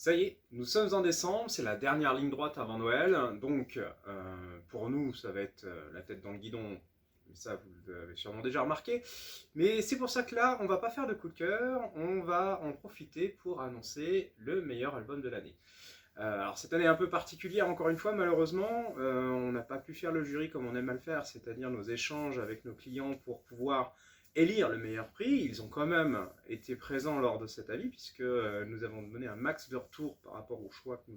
Ça y est, nous sommes en décembre, c'est la dernière ligne droite avant Noël, donc pour nous ça va être la tête dans le guidon, ça vous l'avez sûrement déjà remarqué, mais c'est pour ça que là on va pas faire de coup de cœur, on va en profiter pour annoncer le meilleur album de l'année. Alors cette année est un peu particulière encore une fois malheureusement, on n'a pas pu faire le jury comme on aime à le faire, c'est-à-dire nos échanges avec nos clients pour pouvoir élire le meilleur prix. Ils ont quand même été présents lors de cet avis puisque nous avons donné un max de retour par rapport au choix que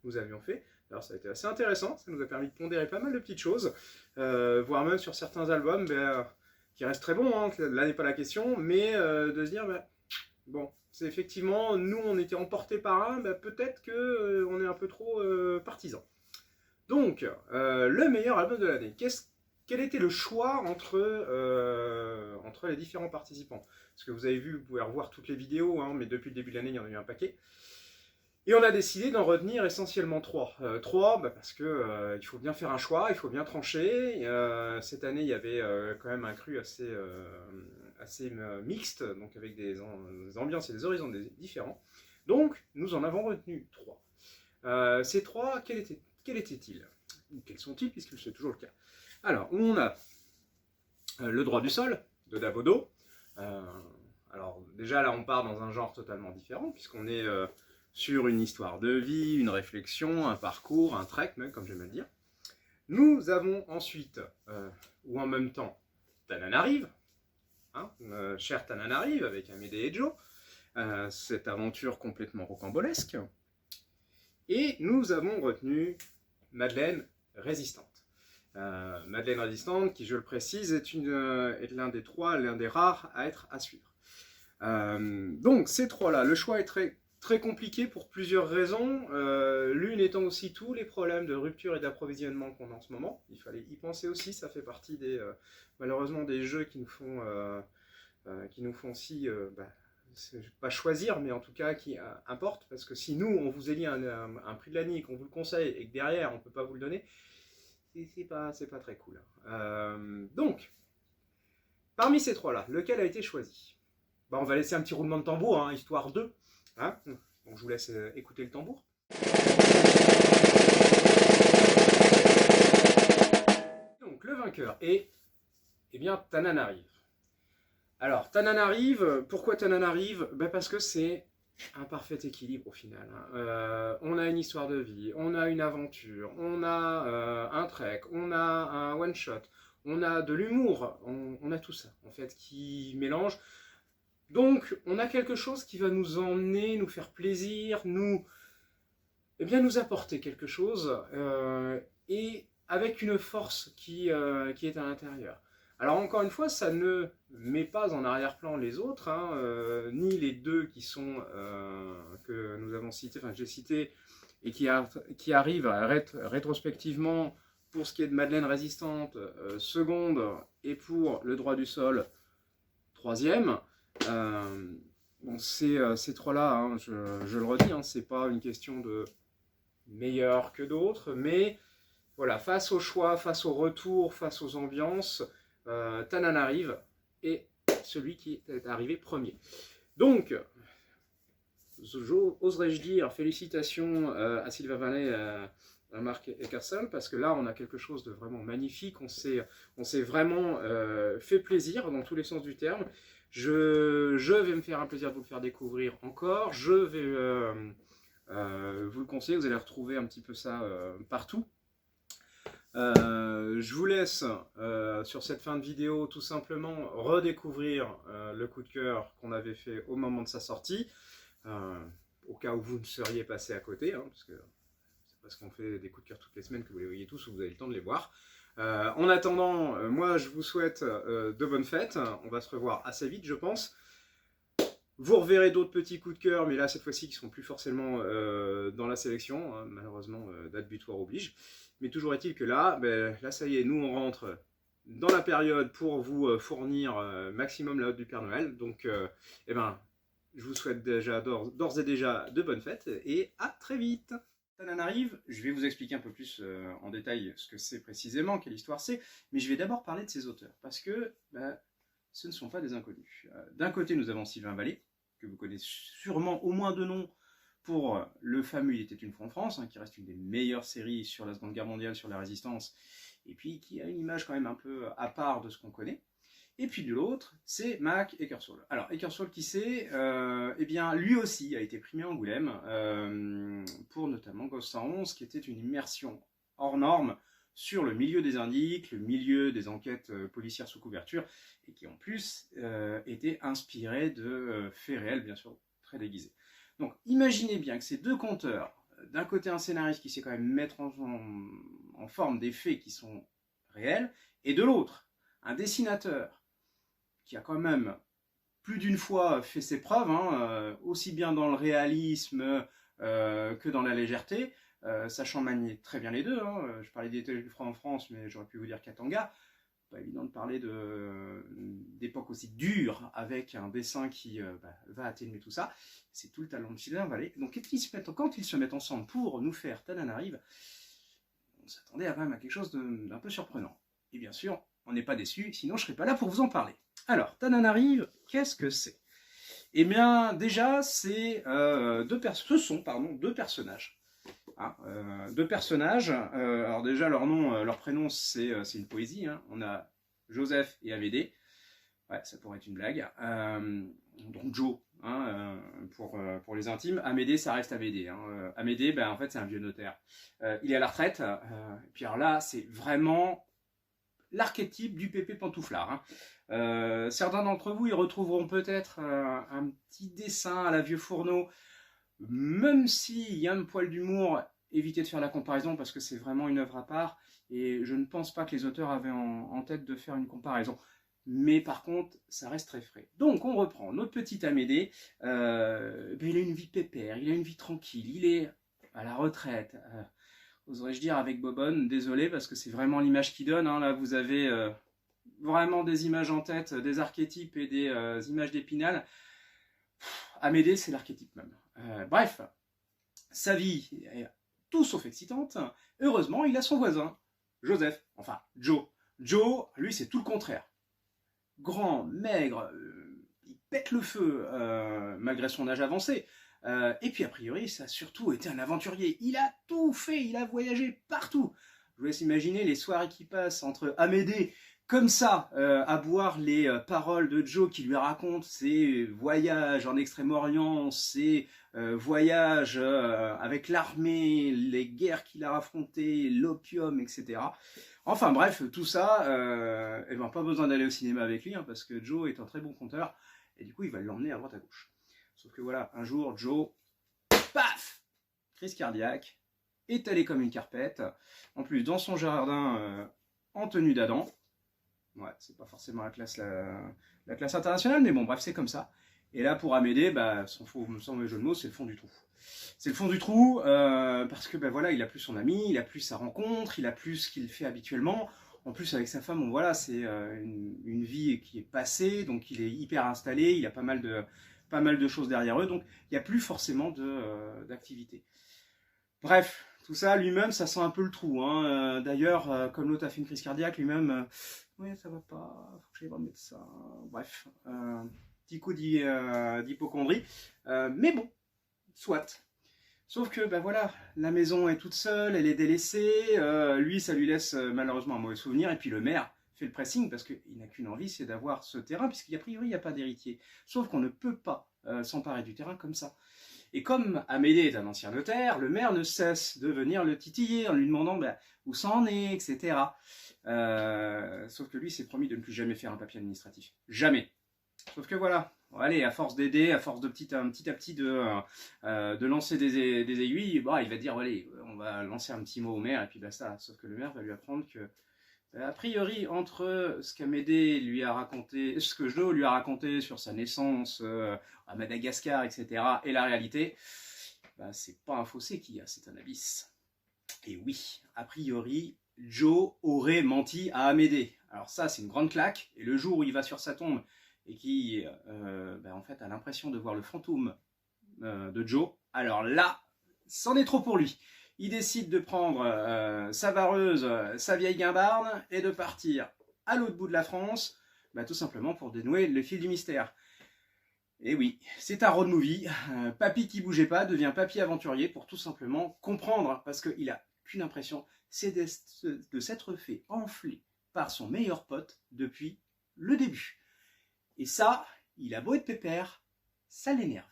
nous avions fait. Alors ça a été assez intéressant, ça nous a permis de pondérer pas mal de petites choses, voire même sur certains albums qui restent très bons, hein, là n'est pas la question, mais de se dire bon, c'est effectivement, nous on était emportés par un, peut-être qu'on est un peu trop partisans. Donc, le meilleur album de l'année. Quel était le choix entre les différents participants? Parce que vous avez vu, vous pouvez revoir toutes les vidéos, hein, mais depuis le début de l'année, il y en a eu un paquet. Et on a décidé d'en retenir essentiellement trois. Trois, parce que il faut bien faire un choix, il faut bien trancher. Cette année, il y avait quand même un cru assez mixte, donc avec des ambiances et des horizons différents. Donc, nous en avons retenu trois. Ces trois, quels étaient-ils? Quels sont-ils, puisque c'est toujours le cas? Alors, on a Le droit du sol, de Davodo. Alors, déjà, là, on part dans un genre totalement différent, puisqu'on est sur une histoire de vie, une réflexion, un parcours, un trek, même, comme j'aime à le dire. Nous avons ensuite, ou en même temps, Tananarive, hein, cher Tananarive, avec Amédée et Joe, cette aventure complètement rocambolesque. Et nous avons retenu Madeleine Résistante. Madeleine Résistante, qui, je le précise, est l'un des trois, l'un des rares à être à suivre. Donc, ces trois-là, le choix est très compliqué pour plusieurs raisons. L'une étant aussi tous les problèmes de rupture et d'approvisionnement qu'on a en ce moment. Il fallait y penser aussi, ça fait partie malheureusement des jeux qui nous font aussi pas choisir, mais en tout cas qui importe, parce que si nous on vous élit un prix de l'année, qu'on vous le conseille et que derrière on ne peut pas vous le donner, c'est pas très cool. Donc, parmi ces trois-là, lequel a été choisi? On va laisser un petit roulement de tambour, hein, histoire de. Hein, donc je vous laisse écouter le tambour. Donc le vainqueur est, eh bien, Tananarive. Alors, Tananarive, pourquoi Tananarive? Parce que c'est un parfait équilibre au final. On a une histoire de vie, on a une aventure, on a un trek, on a un one-shot, on a de l'humour, on a tout ça en fait qui mélange. Donc, on a quelque chose qui va nous emmener, nous faire plaisir, nous apporter quelque chose, et avec une force qui est à l'intérieur. Alors encore une fois, ça ne met pas en arrière-plan les autres, hein, ni les deux qui sont que nous avons cités, enfin que j'ai cités, et qui arrivent rétrospectivement pour ce qui est de Madeleine Résistante, seconde, et pour Le droit du sol, troisième. Bon, ces trois-là, hein, je le redis, hein, c'est pas une question de meilleur que d'autres, mais voilà, face au choix, face au retour, face aux ambiances, Tananarive est celui qui est arrivé premier. Donc, oserais-je dire félicitations à Sylvain Vallée, à Marc Eckersel, parce que là on a quelque chose de vraiment magnifique, on s'est vraiment fait plaisir dans tous les sens du terme. Je vais me faire un plaisir de vous le faire découvrir encore, je vais vous le conseiller, vous allez retrouver un petit peu ça partout. Je vous laisse sur cette fin de vidéo tout simplement redécouvrir le coup de cœur qu'on avait fait au moment de sa sortie, au cas où vous ne seriez passé à côté, hein, parce que c'est parce qu'on fait des coups de cœur toutes les semaines que vous les voyez tous ou vous avez le temps de les voir. En attendant, moi je vous souhaite de bonnes fêtes, on va se revoir assez vite je pense. Vous reverrez d'autres petits coups de cœur, mais là cette fois-ci qui ne seront plus forcément dans la sélection, hein, malheureusement date butoir oblige. Mais toujours est-il que là, là ça y est, nous on rentre dans la période pour vous fournir maximum la hotte du Père Noël. Donc je vous souhaite déjà d'ores et déjà de bonnes fêtes et à très vite. Tananarive, je vais vous expliquer un peu plus en détail ce que c'est précisément, quelle histoire c'est, mais je vais d'abord parler de ses auteurs, parce que ce ne sont pas des inconnus. D'un côté, nous avons Sylvain Vallée, que vous connaissez sûrement au moins de nom pour le fameux Il était une fois en France, hein, qui reste une des meilleures séries sur la Seconde Guerre mondiale, sur la résistance, et puis qui a une image quand même un peu à part de ce qu'on connaît. Et puis de l'autre, c'est Mac Eckersall. Alors Eckersall, qui c'est eh bien, lui aussi a été primé à Angoulême pour notamment Ghost 111, qui était une immersion hors norme sur le milieu des indiques, le milieu des enquêtes policières sous couverture, et qui en plus était inspiré de faits réels, bien sûr, très déguisés. Donc imaginez bien que ces deux conteurs, d'un côté un scénariste qui sait quand même mettre en forme des faits qui sont réels, et de l'autre, un dessinateur qui a quand même plus d'une fois fait ses preuves, hein, aussi bien dans le réalisme que dans la légèreté, sachant manier très bien les deux. Hein. Je parlais d'Été en France, mais j'aurais pu vous dire Katanga. Pas évident de parler d'époque aussi dure avec un dessin qui va atténuer tout ça. C'est tout le talent de Sylvain Vallée. Donc quand ils se mettent ensemble pour nous faire Tananarive, on s'attendait quand même à quelque chose d'un peu surprenant. Et bien sûr, on n'est pas déçu, sinon je ne serais pas là pour vous en parler. Alors, Tananarive, qu'est-ce que c'est? Eh bien, déjà, ce sont deux personnages. Hein, deux personnages. Alors déjà, leur nom, leur prénom, c'est une poésie. Hein. On a Joseph et Amédée. Ouais, ça pourrait être une blague. Donc Joe, hein, pour les intimes. Amédée, ça reste Amédée. Hein. Amédée, ben, en fait, c'est un vieux notaire. Il est à la retraite. Et puis alors là, c'est vraiment l'archétype du pépé pantouflard. Hein. Certains d'entre vous y retrouveront peut-être un petit dessin à la Vieux Fourneau, même s'il y a un poil d'humour, évitez de faire la comparaison parce que c'est vraiment une œuvre à part et je ne pense pas que les auteurs avaient en tête de faire une comparaison. Mais par contre, ça reste très frais. Donc on reprend notre petit Amédée, il a une vie pépère, il a une vie tranquille, il est à la retraite, oserais-je dire avec Bobonne, désolé parce que c'est vraiment l'image qu'il donne, hein. Là vous avez vraiment des images en tête, des archétypes et des images d'Épinal. Amédée, c'est l'archétype même. Bref, sa vie est tout sauf excitante. Heureusement, il a son voisin, Joseph, enfin Joe. Joe, lui, c'est tout le contraire. Grand, maigre, il pète le feu malgré son âge avancé. Et puis a priori, ça a surtout été un aventurier. Il a tout fait, il a voyagé partout. Je vous laisse imaginer les soirées qui passent entre Amédée, comme ça, à boire les paroles de Joe qui lui raconte ses voyages en Extrême-Orient, ses voyages avec l'armée, les guerres qu'il a affrontées, l'opium, etc. Enfin bref, tout ça, pas besoin d'aller au cinéma avec lui, hein, parce que Joe est un très bon conteur, et du coup il va l'emmener à droite à gauche. Sauf que voilà, un jour, Joe, paf, crise cardiaque, étalé comme une carpette, en plus dans son jardin en tenue d'Adam. Ouais, c'est pas forcément la classe internationale, mais bon, bref, c'est comme ça. Et là, pour Amédée, sans mauvais jeu de mots, c'est le fond du trou. C'est le fond du trou, parce que voilà, il a plus son ami, il a plus sa rencontre, il a plus ce qu'il fait habituellement. En plus, avec sa femme, voilà, c'est une vie qui est passée, donc il est hyper installé, il a pas mal de choses derrière eux, donc il n'y a plus forcément d'activité. Bref, tout ça, lui-même, ça sent un peu le trou. Hein. D'ailleurs, comme l'autre a fait une crise cardiaque, lui-même, ouais, ça va pas, faut que j'aille voir le médecin. Bref, petit coup d'hypocondrie. Mais bon, soit. Sauf que, voilà, la maison est toute seule, elle est délaissée. Lui, ça lui laisse malheureusement un mauvais souvenir. Et puis le maire fait le pressing parce qu'il n'a qu'une envie, c'est d'avoir ce terrain, puisqu'à priori, il n'y a pas d'héritier. Sauf qu'on ne peut pas s'emparer du terrain comme ça. Et comme Amédée est un ancien notaire, le maire ne cesse de venir le titiller en lui demandant où ça en est, etc. Sauf que lui s'est promis de ne plus jamais faire un papier administratif. Jamais. Sauf que voilà, allez, à force d'aider, à force de petit à petit de lancer des aiguilles, il va dire, allez, on va lancer un petit mot au maire et puis basta. Sauf que le maire va lui apprendre que, a priori, entre ce qu'Amédée lui a raconté, ce que Joe lui a raconté sur sa naissance à Madagascar, etc., et la réalité, c'est pas un fossé qu'il y a, c'est un abysse. Et oui, a priori, Joe aurait menti à Amédée. Alors ça, c'est une grande claque, et le jour où il va sur sa tombe, et qui, en fait, a l'impression de voir le fantôme de Joe, alors là, c'en est trop pour lui. Il décide de prendre sa vareuse, sa vieille guimbarde, et de partir à l'autre bout de la France, tout simplement pour dénouer le fil du mystère. Et oui, c'est un road movie. Papy qui bougeait pas devient papy aventurier pour tout simplement comprendre, parce qu'il a qu'une impression, c'est de s'être fait enfler par son meilleur pote depuis le début. Et ça, il a beau être pépère, ça l'énerve.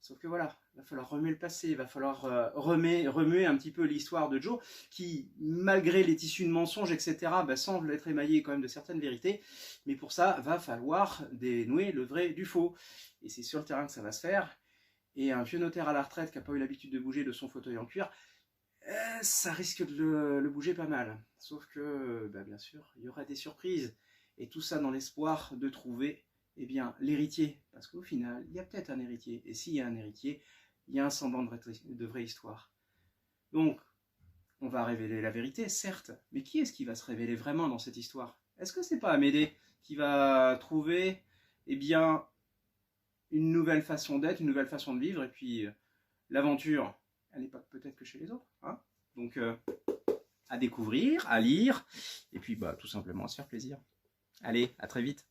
Sauf que voilà, il va falloir remuer le passé, il va falloir remuer un petit peu l'histoire de Joe, qui, malgré les tissus de mensonges, etc., semble être émaillé quand même de certaines vérités. Mais pour ça, va falloir dénouer le vrai du faux. Et c'est sur le terrain que ça va se faire. Et un vieux notaire à la retraite qui n'a pas eu l'habitude de bouger de son fauteuil en cuir, ça risque de le bouger pas mal. Sauf que, bien sûr, il y aura des surprises. Et tout ça dans l'espoir de trouver l'héritier. Parce qu'au final, il y a peut-être un héritier. Et s'il y a un héritier, il y a un semblant de vraie histoire. Donc, on va révéler la vérité, certes. Mais qui est-ce qui va se révéler vraiment dans cette histoire? Est-ce que c'est pas Amédée qui va trouver, une nouvelle façon d'être, une nouvelle façon de vivre, et puis l'aventure, elle n'est pas peut-être que chez les autres, hein? Donc, à découvrir, à lire, et puis tout simplement à se faire plaisir. Allez, à très vite.